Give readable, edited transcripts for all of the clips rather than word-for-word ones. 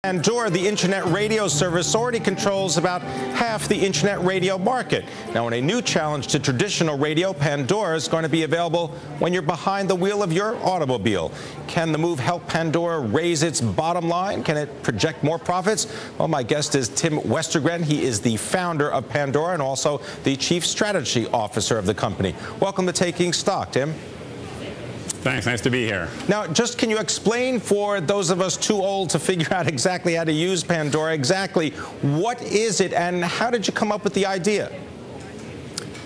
Pandora, the internet radio service, already controls about half the internet radio market. Now, in a new challenge to traditional radio, Pandora is going to be available when you're behind the wheel of your automobile. Can the move help Pandora raise its bottom line? Can it project more profits? Well, my guest is Tim Westergren. He is the founder of Pandora and also the chief strategy officer of the company. Welcome to Taking Stock, Tim. Thanks. Nice to be here. Now, just can you explain for those of us too old to figure out exactly how to use Pandora, exactly what is it and how did you come up with the idea?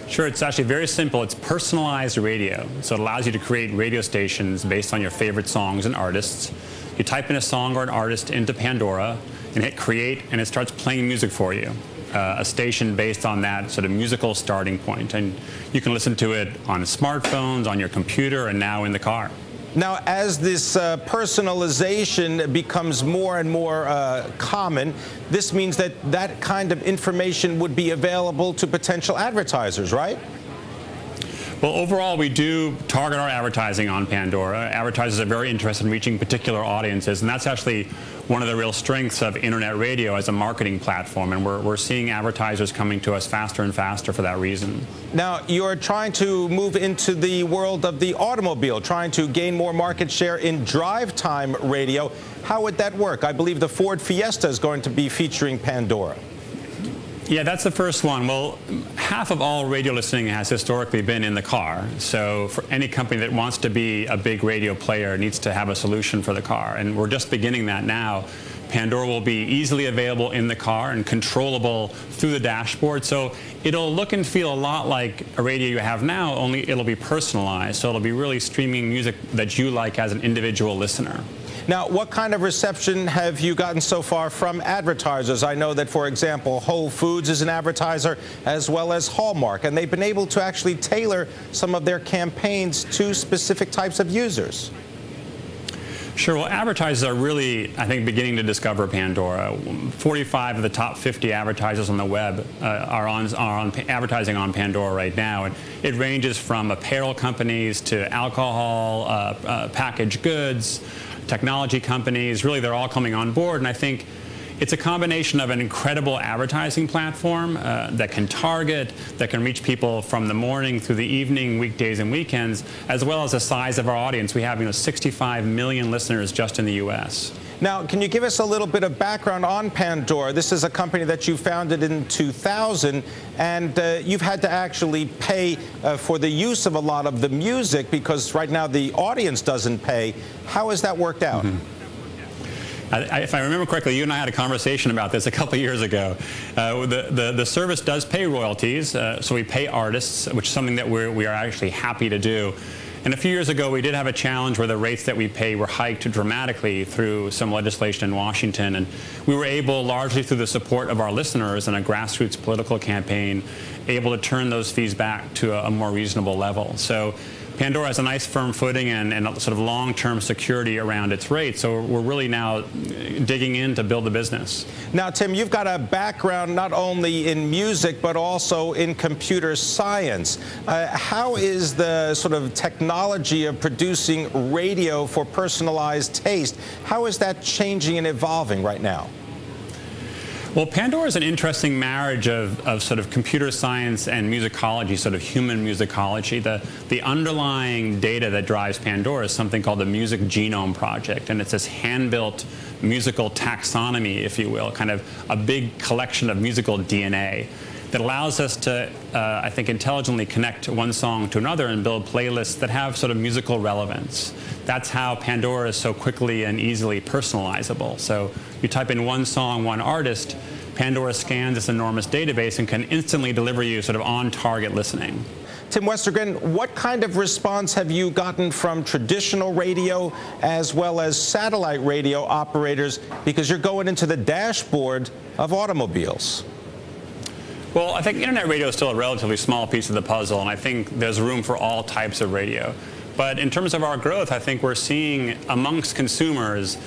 Sure. It's actually very simple. It's personalized radio. So it allows you to create radio stations based on your favorite songs and artists. You type in a song or an artist into Pandora and hit create, and it starts playing music for you. A station based on that sort of musical starting point. And you can listen to it on smartphones, on your computer, and now in the car. Now, as this personalization becomes more and more common, this means that that kind of information would be available to potential advertisers, right? Well, overall, we do target our advertising on Pandora. Advertisers are very interested in reaching particular audiences, and that's actually one of the real strengths of internet radio as a marketing platform, and we're seeing advertisers coming to us faster and faster for that reason. Now, you're trying to move into the world of the automobile, trying to gain more market share in drive time radio. How would that work? I believe the Ford Fiesta is going to be featuring Pandora. Yeah, that's the first one. Well, half of all radio listening has historically been in the car. So for any company that wants to be a big radio player needs to have a solution for the car. And we're just beginning that now. Pandora will be easily available in the car and controllable through the dashboard. So it'll look and feel a lot like a radio you have now, only it'll be personalized. So it'll be really streaming music that you like as an individual listener. Now, what kind of reception have you gotten so far from advertisers? I know that, for example, Whole Foods is an advertiser, as well as Hallmark, and they've been able to actually tailor some of their campaigns to specific types of users. Sure. Well, advertisers are really, I think, beginning to discover Pandora. 45 of the top 50 advertisers on the web are on advertising on Pandora right now. And it ranges from apparel companies to alcohol, packaged goods, technology companies. Really, they're all coming on board. And I think it's a combination of an incredible advertising platform that can target, that can reach people from the morning through the evening, weekdays and weekends, as well as the size of our audience. We have 65 million listeners just in the U.S. Now, can you give us a little bit of background on Pandora? This is a company that you founded in 2000, and you've had to actually pay for the use of a lot of the music because right now the audience doesn't pay. How has that worked out? If I remember correctly, you and I had a conversation about this a couple of years ago. The service does pay royalties, so we pay artists, which is something that we are actually happy to do. And a few years ago, we did have a challenge where the rates that we pay were hiked dramatically through some legislation in Washington. And we were able, largely through the support of our listeners and a grassroots political campaign, able to turn those fees back to a more reasonable level. So Pandora has a nice firm footing and sort of long-term security around its rates. So we're really now digging in to build the business. Now, Tim, you've got a background not only in music but also in computer science. How is the sort of technology of producing radio for personalized taste, how is that changing and evolving right now? Well, Pandora is an interesting marriage of sort of computer science and musicology, sort of human musicology. The underlying data that drives Pandora is something called the Music Genome Project, and it's this hand-built musical taxonomy, if you will, kind of a big collection of musical DNA that allows us to, I think, intelligently connect one song to another and build playlists that have sort of musical relevance. That's how Pandora is so quickly and easily personalizable. So you type in one song, one artist, Pandora scans this enormous database and can instantly deliver you sort of on-target listening. Tim Westergren, what kind of response have you gotten from traditional radio as well as satellite radio operators, because you're going into the dashboard of automobiles? Well, I think internet radio is still a relatively small piece of the puzzle, and I think there's room for all types of radio. But in terms of our growth, I think we're seeing amongst consumers,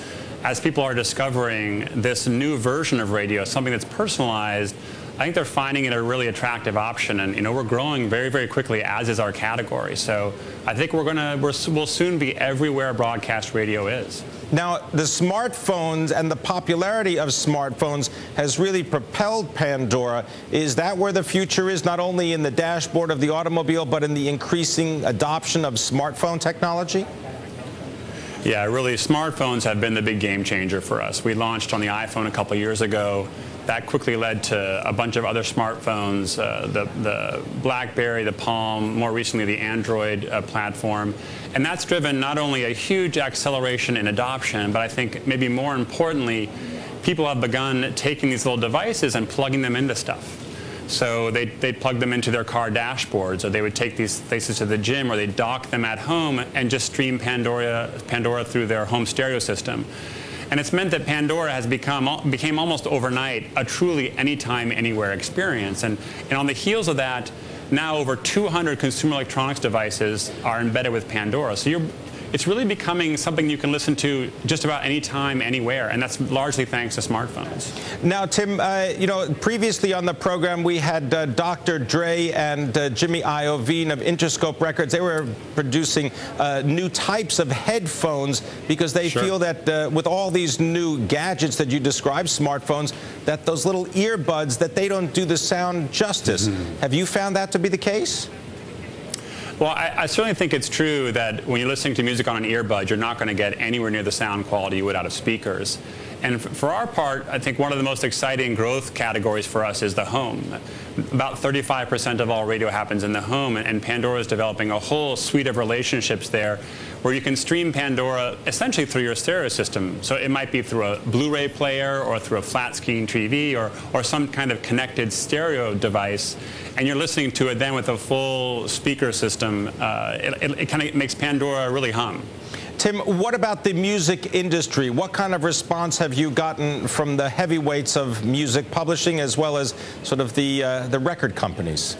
as people are discovering this new version of radio, something that's personalized, I think they're finding it a really attractive option. And we're growing very, very quickly, as is our category. So I think we'll soon be everywhere broadcast radio is. Now, the smartphones and the popularity of smartphones has really propelled Pandora. Is that where the future is, not only in the dashboard of the automobile, but in the increasing adoption of smartphone technology? Yeah, really, smartphones have been the big game changer for us. We launched on the iPhone a couple years ago. That quickly led to a bunch of other smartphones, the BlackBerry, the Palm, more recently the Android platform. And that's driven not only a huge acceleration in adoption, but I think maybe more importantly, people have begun taking these little devices and plugging them into stuff. So they'd plug them into their car dashboards, or they would take these devices to the gym, or they'd dock them at home and just stream Pandora through their home stereo system. And it's meant that Pandora has became almost overnight a truly anytime, anywhere experience. And on the heels of that, now over 200 consumer electronics devices are embedded with Pandora. So it's really becoming something you can listen to just about any time, anywhere, and that's largely thanks to smartphones. Now, Tim, you know, previously on the program we had Dr. Dre and Jimmy Iovine of Interscope Records. They were producing new types of headphones because they feel that with all these new gadgets that you describe, smartphones, that those little earbuds, that they don't do the sound justice. Have you found that to be the case? Well, I certainly think it's true that when you're listening to music on an earbud, you're not going to get anywhere near the sound quality you would out of speakers. And for our part, I think one of the most exciting growth categories for us is the home. About 35% of all radio happens in the home, and Pandora is developing a whole suite of relationships there where you can stream Pandora essentially through your stereo system. So it might be through a Blu-ray player or through a flat screen TV or some kind of connected stereo device, and you're listening to it then with a full speaker system. It kind of makes Pandora really hum. Tim, what about the music industry? What kind of response have you gotten from the heavyweights of music publishing as well as sort of the record companies?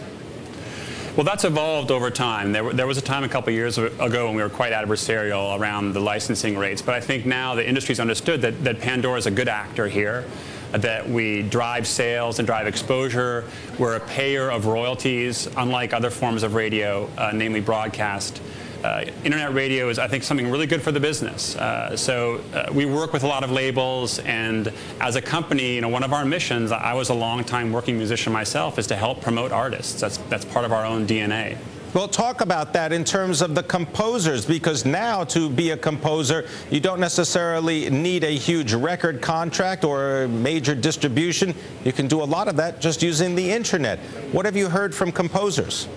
Well, that's evolved over time. There was a time a couple of years ago when we were quite adversarial around the licensing rates, but I think now the industry's understood that Pandora is a good actor here, that we drive sales and drive exposure. We're a payer of royalties, unlike other forms of radio, namely broadcast. Internet radio is, I think, something really good for the business. So we work with a lot of labels, and as a company, you know, one of our missions, I was a long-time working musician myself, is to help promote artists. That's part of our own DNA. Well, talk about that in terms of the composers, because now to be a composer, you don't necessarily need a huge record contract or major distribution. You can do a lot of that just using the internet. What have you heard from composers?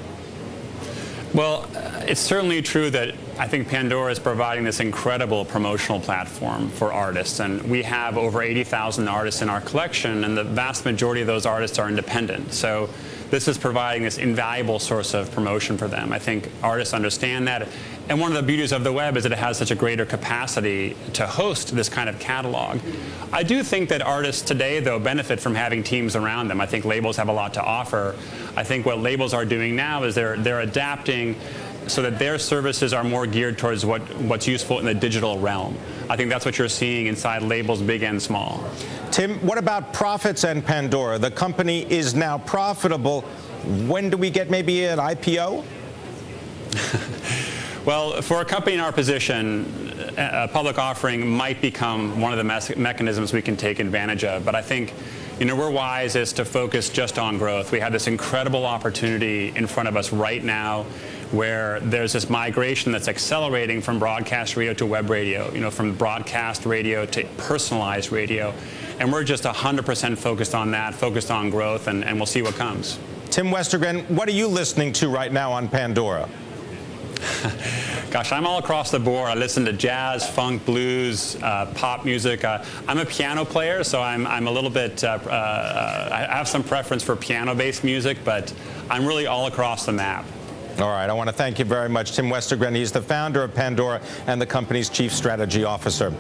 Well, it's certainly true that I think Pandora is providing this incredible promotional platform for artists, and we have over 80,000 artists in our collection, and the vast majority of those artists are independent. So this is providing this invaluable source of promotion for them. I think artists understand that, and one of the beauties of the web is that it has such a greater capacity to host this kind of catalog. I do think that artists today, though, benefit from having teams around them. I think labels have a lot to offer. I think what labels are doing now is they're adapting so that their services are more geared towards what's useful in the digital realm. I think that's what you're seeing inside labels, big and small. Tim, what about profits and Pandora? The company is now profitable. When do we get maybe an IPO? Well, for a company in our position, a public offering might become one of the mechanisms we can take advantage of. But I think, you know, we're wisest to focus just on growth. We have this incredible opportunity in front of us right now, where there's this migration that's accelerating from broadcast radio to web radio, you know, from broadcast radio to personalized radio. And we're just 100% focused on that, focused on growth, and we'll see what comes. Tim Westergren, what are you listening to right now on Pandora? Gosh, I'm all across the board. I listen to jazz, funk, blues, pop music. I'm a piano player, so I'm a little bit, I have some preference for piano-based music, but I'm really all across the map. All right, I want to thank you very much, Tim Westergren. He's the founder of Pandora and the company's chief strategy officer.